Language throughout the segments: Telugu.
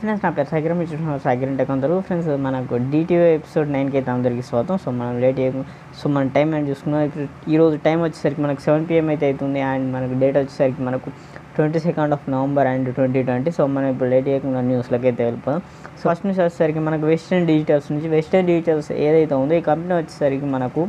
ఫ్రెండ్స్ నా పేరు సాయికిరణ్, మీరు చూస్తున్నారు సాయికిరంటెకొంటెలుగు. ఫ్రెండ్స్ మనకు DTV ఎపిసోడ్ 9కి అయితే అందరికీ స్వాగతం. సో మనం లేట్ చేయకుండా మన టైం అని చూసుకున్నాం. ఇప్పుడు ఈరోజు టైం వచ్చేసరికి మనకు 7 PM అయితే అవుతుంది. అండ్ మనకు డేట్ వచ్చేసరికి మనకు 22nd of November and 2020. So మనం ఇప్పుడు లేట్ చేయకుండా న్యూస్లోకి అయితే వెళ్ళిపోదాం. సో ఫస్ట్ న్యూస్ వచ్చేసరికి మనకు వెస్టర్న్ డిజిటల్స్ ఏదైతే ఉందో ఈ కంపెనీ వచ్చేసరికి మనకు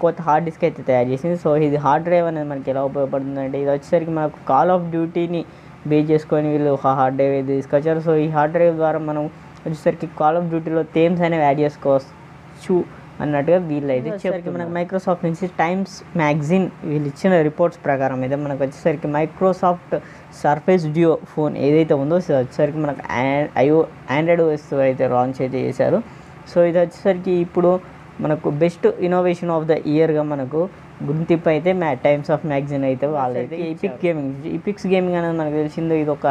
కొత్త హార్డ్ డిస్క్ అయితే తయారు చేసింది. సో ఇది హార్డ్ డ్రైవ్ అనేది మనకి ఎలా ఉపయోగపడుతుంది అంటే, ఇది వచ్చేసరికి మనకు కాల్ ఆఫ్ డ్యూటీని బేస్ చేసుకొని వీళ్ళు ఒక హార్డ్ డ్రైవ్ అయితే తీసుకొచ్చారు. సో ఈ హార్డ్ డ్రైవ్ ద్వారా మనం వచ్చేసరికి కాల్ ఆఫ్ డ్యూటీలో థీమ్స్ అనేవి యాడ్ చేసుకోవచ్చు అన్నట్టుగా వీళ్ళు అయితే వచ్చేసరికి మనకు మైక్రోసాఫ్ట్ నుంచి టైమ్స్ మ్యాగజైన్ వీళ్ళు ఇచ్చిన రిపోర్ట్స్ ప్రకారం అయితే మనకు వచ్చేసరికి మైక్రోసాఫ్ట్ సర్ఫేస్ డ్యూ ఫోన్ ఏదైతే ఉందో సో వచ్చేసరికి మనకు ఆండ్రాయిడ్ OS అయితే లాంచ్ అయితే చేశారు. సో ఇది వచ్చేసరికి ఇప్పుడు మనకు బెస్ట్ ఇన్నోవేషన్ ఆఫ్ ద ఇయర్గా మనకు గుర్తింపు అయితే టైమ్స్ ఆఫ్ మ్యాగజైన్ అయితే వాళ్ళైతే ఈపిక్స్ గేమింగ్ అనేది మనకు తెలిసిందో ఇది ఒక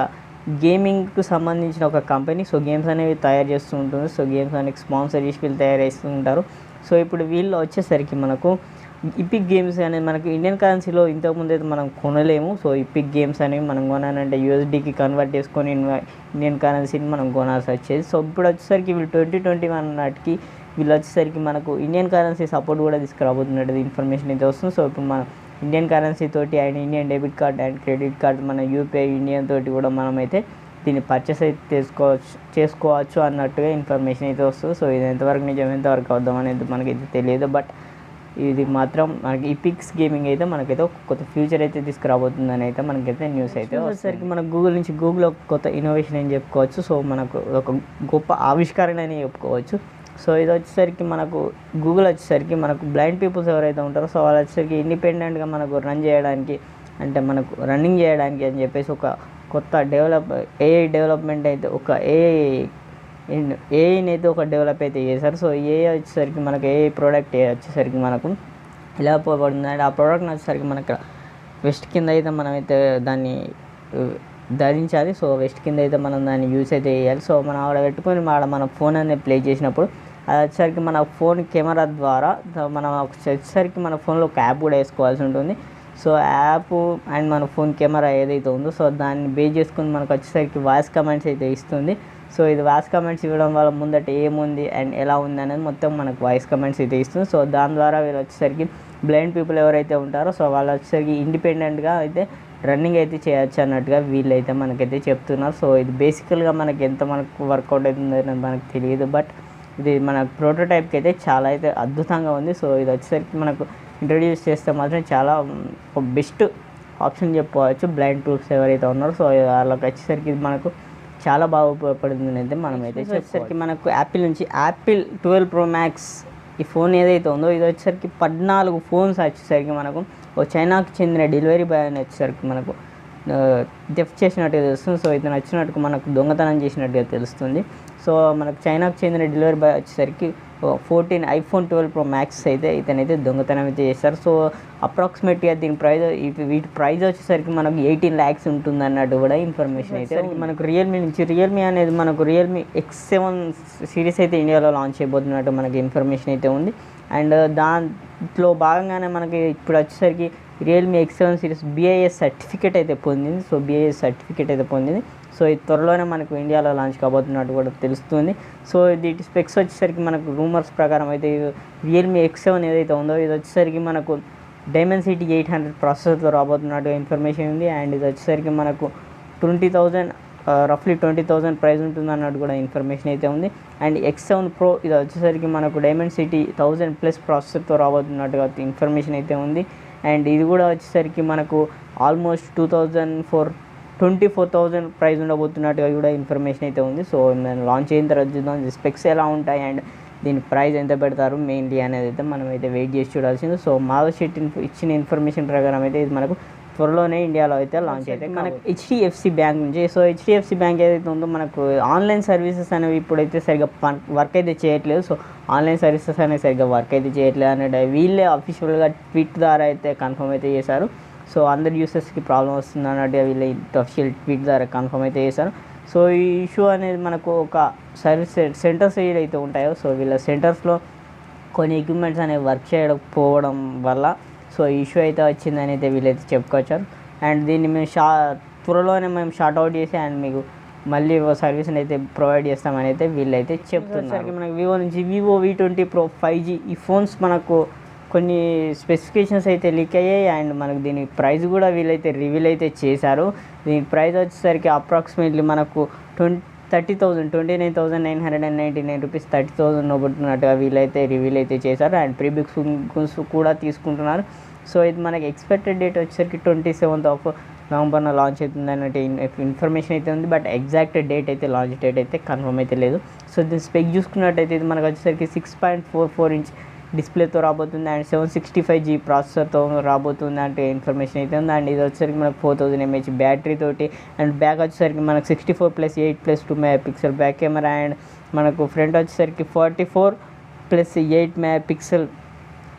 గేమింగ్కి సంబంధించిన ఒక కంపెనీ. సో గేమ్స్ అనేవి తయారు చేస్తూ ఉంటుంది. సో గేమ్స్ అనేవి స్పాన్సర్ చేసి వీళ్ళు తయారు చేస్తూ ఉంటారు. సో ఇప్పుడు వీళ్ళు వచ్చేసరికి మనకు ఈపిక్ గేమ్స్ అనేది మనకు ఇండియన్ కరెన్సీలో ఇంతకుముందు అయితే మనం కొనలేము. సో ఈపిక్ గేమ్స్ అనేవి మనం కొనాలంటే USDకి కన్వర్ట్ చేసుకొని ఇండియన్ కరెన్సీని మనం కొనాల్సి వచ్చేది. సో ఇప్పుడు వచ్చేసరికి వీళ్ళు 2021 నాటికి వీళ్ళు వచ్చేసరికి మనకు ఇండియన్ కరెన్సీ సపోర్ట్ కూడా తీసుకురాబోతున్నట్టు ఇన్ఫర్మేషన్ అయితే వస్తుంది. సో ఇప్పుడు మనం ఇండియన్ కరెన్సీ తోటి and Indian debit card and credit card మన UPI ఇండియన్ తోటి కూడా మనమైతే దీన్ని పర్చేస్ అయితే చేసుకోవచ్చు అన్నట్టుగా ఇన్ఫర్మేషన్ అయితే వస్తుంది. సో ఇది ఎంతవరకు నిజం ఎంతవరకు అవుదాం అనేది మనకైతే తెలియదు. బట్ ఇది మాత్రం మనకి ఈపిక్స్ గేమింగ్ అయితే మనకైతే ఒక కొత్త ఫ్యూచర్ అయితే తీసుకురాబోతుందని అయితే మనకైతే న్యూస్ అయితే వచ్చేసరికి మనకు గూగుల్ కొత్త ఇన్నోవేషన్ అని చెప్పుకోవచ్చు. సో మనకు ఒక గొప్ప ఆవిష్కరణ అని చెప్పుకోవచ్చు. సో ఇది వచ్చేసరికి మనకు గూగుల్ వచ్చేసరికి మనకు బ్లైండ్ పీపుల్స్ ఎవరైతే ఉంటారో సో వాళ్ళు వచ్చేసరికి ఇండిపెండెంట్గా మనకు రన్ చేయడానికి అంటే మనకు రన్నింగ్ చేయడానికి అని చెప్పేసి ఒక కొత్త ఏఐ డెవలప్మెంట్ అయితే ఒక ఏఐని అయితే ఒక డెవలప్ అయితే చేశారు. సో ఏఐ వచ్చేసరికి మనకు ఏఐ ప్రోడక్ట్ వచ్చేసరికి మనకు ఎలా ఉపయోగపడుతుంది అంటే ఆ ప్రోడక్ట్ని వచ్చేసరికి మనకు వెస్ట్ కింద అయితే మనమైతే దాన్ని ధరించాలి. సో వెస్ట్ కింద అయితే మనం దాన్ని యూస్ అయితే చేయాలి. సో మనం ఆడ పెట్టుకొని మన ఫోన్ అనేది ప్లే చేసినప్పుడు అది వచ్చేసరికి మన ఫోన్ కెమెరా ద్వారా మనం వచ్చేసరికి మన ఫోన్లో ఒక యాప్ కూడా వేసుకోవాల్సి ఉంటుంది. సో యాప్ అండ్ మన ఫోన్ కెమెరా ఏదైతే ఉందో సో దాన్ని బేస్ చేసుకుని మనకు వచ్చేసరికి వాయిస్ కమెంట్స్ అయితే ఇస్తుంది. సో ఇది వాయిస్ కమెంట్స్ ఇవ్వడం వల్ల ముందట ఏముంది అండ్ ఎలా ఉంది అనేది మొత్తం మనకు వాయిస్ కమెంట్స్ అయితే ఇస్తుంది. సో దాని ద్వారా వీళ్ళు వచ్చేసరికి బ్లైండ్ పీపుల్ ఎవరైతే ఉంటారో సో వాళ్ళు వచ్చేసరికి ఇండిపెండెంట్గా అయితే రన్నింగ్ అయితే చేయొచ్చు అన్నట్టుగా వీళ్ళైతే మనకైతే చెప్తున్నారు. సో ఇది బేసికల్గా మనకి ఎంత మనకు వర్కౌట్ అవుతుంది అనేది మనకు తెలియదు. బట్ ఇది మన ప్రోటోటైప్కి అయితే చాలా అయితే అద్భుతంగా ఉంది. సో ఇది వచ్చేసరికి మనకు ఇంట్రడ్యూస్ చేస్తే మాత్రం చాలా బెస్ట్ ఆప్షన్ చెప్పుకోవచ్చు బ్లైండ్ పీపుల్స్ ఎవరైతే ఉన్నారో. సో వాళ్ళకి వచ్చేసరికి ఇది మనకు చాలా బాగా ఉపయోగపడుతుంది అయితే మనమైతే వచ్చేసరికి మనకు యాపిల్ 12 Pro Max ఈ ఫోన్ ఏదైతే ఉందో ఇది వచ్చేసరికి 14 ఫోన్స్ వచ్చేసరికి మనకు చైనాకి చెందిన డెలివరీ బాయ్ అని వచ్చేసరికి మనకు థెఫ్ట్ చేసినట్టుగా తెలుస్తుంది. సో ఇతను వచ్చినట్టుగా మనకు దొంగతనం చేసినట్టుగా తెలుస్తుంది. సో మనకు చైనాకి చెందిన డెలివరీ బాయ్ వచ్చేసరికి iPhone 12 Pro Max అయితే ఇతనైతే దొంగతనం అయితే చేస్తారు. సో అప్రాక్సిమేట్గా దీని వీటి ప్రైస్ వచ్చేసరికి మనకు 18 lakhs ఉంటుంది అన్నట్టు కూడా ఇన్ఫర్మేషన్ అయితే మనకు రియల్మీ అనేది మనకు రియల్మీ X7 సిరీస్ అయితే ఇండియాలో లాంచ్ చేయబోతున్నట్టు మనకి ఇన్ఫర్మేషన్ అయితే ఉంది. అండ్ దాంట్లో భాగంగానే మనకి ఇప్పుడు వచ్చేసరికి Realme X7 series BIS certificate అయితే పొందింది. సో BIS సర్టిఫికేట్ అయితే పొందింది. సో ఇది త్వరలోనే మనకు ఇండియాలో లాంచ్ కాబోతున్నట్టు కూడా తెలుస్తుంది. సో దీటి స్పెక్స్ వచ్చేసరికి మనకు రూమర్స్ ప్రకారం అయితే రియల్మీ X7 ఏదైతే ఉందో ఇది వచ్చేసరికి మనకు Dimensity 800 ప్రాసెసర్తో రాబోతున్నట్టుగా ఇన్ఫర్మేషన్ ఉంది. అండ్ ఇది వచ్చేసరికి మనకు 20,000 రఫ్లీ 20,000 ప్రైస్ ఉంటుంది అన్నట్టు కూడా ఇన్ఫర్మేషన్ అయితే ఉంది. అండ్ X7 Pro ఇది వచ్చేసరికి మనకు Dimensity 1000+ ప్రాసెసర్తో రాబోతున్నట్టుగా ఇన్ఫర్మేషన్ అయితే ఉంది. అండ్ ఇది కూడా వచ్చేసరికి మనకు ఆల్మోస్ట్ 24,000 ప్రైస్ ఉండబోతున్నట్టుగా కూడా ఇన్ఫర్మేషన్ అయితే ఉంది. సో నేను లాంచ్ అయిన తర్వాత చూద్దాం స్పెక్స్ ఎలా ఉంటాయి అండ్ దీని ప్రైస్ ఎంత పెడతారు మెయిన్లీ అనేది అయితే మనం అయితే వెయిట్ చేసి చూడాల్సింది. సో మాధవ్ ఇచ్చిన ఇన్ఫర్మేషన్ ప్రకారం అయితే ఇది మనకు త్వరలోనే ఇండియాలో అయితే లాంచ్ అయితే మనకు HDFC బ్యాంక్ నుంచి. సో HDFC బ్యాంక్ ఏదైతే ఉందో మనకు ఆన్లైన్ సర్వీసెస్ అనేవి ఇప్పుడైతే సరిగ్గా వర్క్ అయితే చేయట్లేదు. సో ఆన్లైన్ సర్వీసెస్ అనేవి సరిగ్గా వర్క్ అయితే చేయట్లేదు అనేది వీళ్ళే అఫీషియల్గా ట్వీట్ ద్వారా అయితే కన్ఫర్మ్ అయితే చేశారు. సో అందరి యూసర్స్కి ప్రాబ్లం వస్తుంది అన్నట్టుగా వీళ్ళు అఫీషియల్ ట్వీట్ ద్వారా కన్ఫర్మ్ అయితే చేశారు. సో ఈ ఇష్యూ అనేది మనకు ఒక సర్వీస్ సెంటర్స్ ఏదైతే ఉంటాయో సో వీళ్ళ సెంటర్స్లో కొన్ని ఎక్విప్మెంట్స్ అనేవి వర్క్ చేయకపోవడం వల్ల సో ఇష్యూ అయితే వచ్చిందని అయితే వీళ్ళైతే చెప్పుకొచ్చారు. అండ్ దీన్ని మేము త్వరలోనే మేము షార్ట్ అవుట్ చేసి అండ్ మీకు మళ్ళీ సర్వీస్ని అయితే ప్రొవైడ్ చేస్తామని అయితే వీళ్ళైతే చెప్తున్నారు. మనకి వివో నుంచి వివో V20 Pro 5G ఈ ఫోన్స్ మనకు కొన్ని స్పెసిఫికేషన్స్ అయితే లీక్ అయ్యాయి. అండ్ మనకు దీని ప్రైస్ కూడా వీళ్ళైతే రివీల్ అయితే చేశారు. దీని ప్రైస్ వచ్చేసరికి అప్రాక్సిమేట్లీ మనకు 29,999 రూపీస్ 30,000 నవ్వుతున్నట్టుగా వీళ్ళైతే రివీల్ అయితే చేశారు. అండ్ ప్రీ బుక్స్ కూడా తీసుకుంటున్నారు. సో ఇది మనకి ఎక్స్పెక్టెడ్ డేట్ వచ్చేసరికి 27th November లాంచ్ అవుతుంది అన్నట్టు ఇన్ఫర్మేషన్ అయితే ఉంది. బట్ ఎగ్జాక్ట్ డేట్ అయితే లాంచ్ డేట్ అయితే కన్ఫర్మ్ అయితే లేదు. సో దీని స్పెక్ చూసుకున్నట్టయితే ఇది మనకు వచ్చేసరికి 6.44 ఇంచ్ డిస్ప్లేతో రాబోతుంది. అండ్ 765G ప్రాసెసర్తో రాబోతుంది అంటే ఇన్ఫర్మేషన్ అయితే ఉంది. అండ్ ఇది వచ్చేసరికి మనకు 4000 mAh బ్యాటరీ తోటి. అండ్ బ్యాక్ వచ్చేసరికి మనకు 64+8+2 MP బ్యాక్ కెమెరా. అండ్ మనకు ఫ్రంట్ వచ్చేసరికి 44+8 MP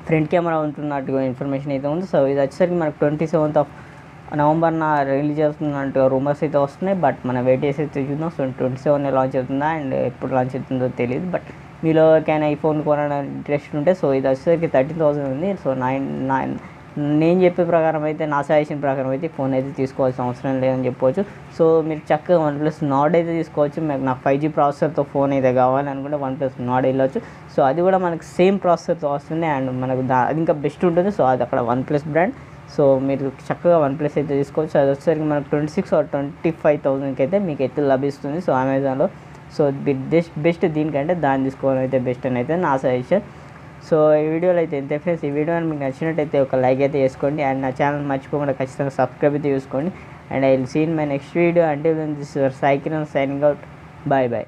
ఫ్రంట్ కెమెరా ఉంటున్నట్టుగా ఇన్ఫర్మేషన్ అయితే ఉంది. సో ఇది వచ్చేసరికి మనకు 27th November రిలీజ్ అవుతున్నట్టుగా రూమర్స్ అయితే వస్తున్నాయి. బట్ మనం వెయిట్ చేసి అయితే చూద్దాం. సో 27 లాంచ్ అవుతుందా అండ్ ఎప్పుడు లాంచ్ అవుతుందో తెలియదు. బట్ మీలో ఎవరికైనా ఈ ఫోన్ కొనడానికి ఇంట్రెస్ట్ ఉంటే సో ఇది వచ్చేసరికి 13,000 ఉంది. సో నేను చెప్పే ప్రకారం అయితే నా సజెషన్ ప్రకారం అయితే ఫోన్ అయితే తీసుకోవాల్సిన అవసరం లేదని చెప్పవచ్చు. సో మీరు చక్కగా OnePlus Nord అయితే తీసుకోవచ్చు. నాకు 5G ప్రాసెసర్తో ఫోన్ అయితే కావాలి అనుకుంటే OnePlus Nord వెళ్ళొచ్చు. సో అది కూడా మనకు సేమ్ ప్రాసెసర్తో వస్తుంది. అండ్ మనకు అది ఇంకా బెస్ట్ ఉంటుంది. సో అది అక్కడ OnePlus బ్రాండ్. సో మీరు చక్కగా OnePlus అయితే తీసుకోవచ్చు. అది వచ్చేసరికి మనకు 26 or 25,000కి అయితే మీకు అయితే లభిస్తుంది. సో అమెజాన్లో. సో బెస్ట్ దీనికంటే దాన్ని తీసుకోవడం అయితే బెస్ట్ అని అయితే నా సజెషన్. సో ఈ వీడియోలో అయితే ఎంత ఫ్రెండ్స్, ఈ వీడియో మీకు నచ్చినట్టయితే ఒక లైక్ అయితే చేసుకోండి. అండ్ నా ఛానల్ మర్చిపోకుండా ఖచ్చితంగా సబ్స్క్రైబ్ అయితే చేసుకోండి. And I will see in my next video. Until then this your Saikiran signing out. Bye bye.